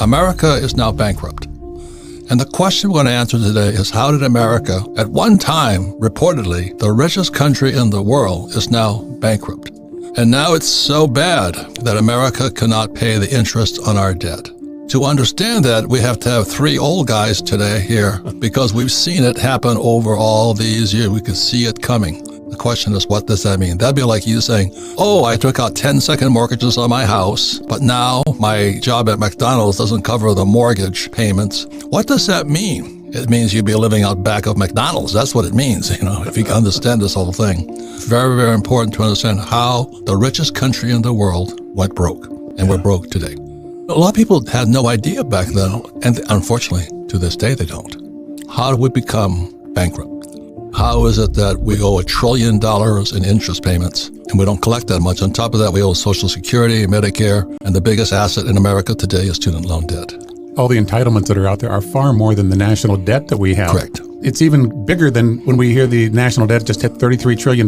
America is now bankrupt. And the question we're going to answer today is, how did America, at one time, reportedly, the richest country in the world, is now bankrupt? And now it's so bad that America cannot pay the interest on our debt. To understand that, we have to have three old guys today here because we've seen it happen over all these years. We can see it coming. The question is, what does that mean? That'd be like you saying, oh, I took out 10-second mortgages on my house, but now my job at McDonald's doesn't cover the mortgage payments. What does that mean? It means you'd be living out back of McDonald's. That's what it means, if you can understand this whole thing. Very, very important to understand how the richest country in the world went broke, and we're broke today. A lot of people had no idea back then, and unfortunately, to this day, they don't. How do we become bankrupt? How is it that we owe $1 trillion in interest payments and we don't collect that much? On top of that, we owe Social Security, Medicare, and the biggest asset in America today is student loan debt. All the entitlements that are out there are far more than the national debt that we have. Correct. It's even bigger than when we hear the national debt just hit $33 trillion.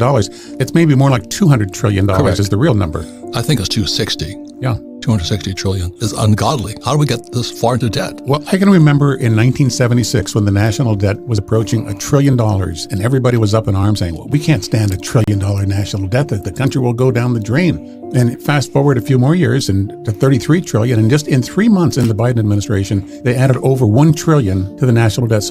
It's maybe more like $200 trillion is the real number. I think it's 260. Yeah. 260 trillion is ungodly. How do we get this far into debt? Well, I can remember in 1976 when the national debt was approaching $1 trillion and everybody was up in arms saying, well, we can't stand $1 trillion national debt, that the country will go down the drain. And fast forward a few more years and to 33 trillion, and just in 3 months in the Biden administration, they added over $1 trillion to the national debt. So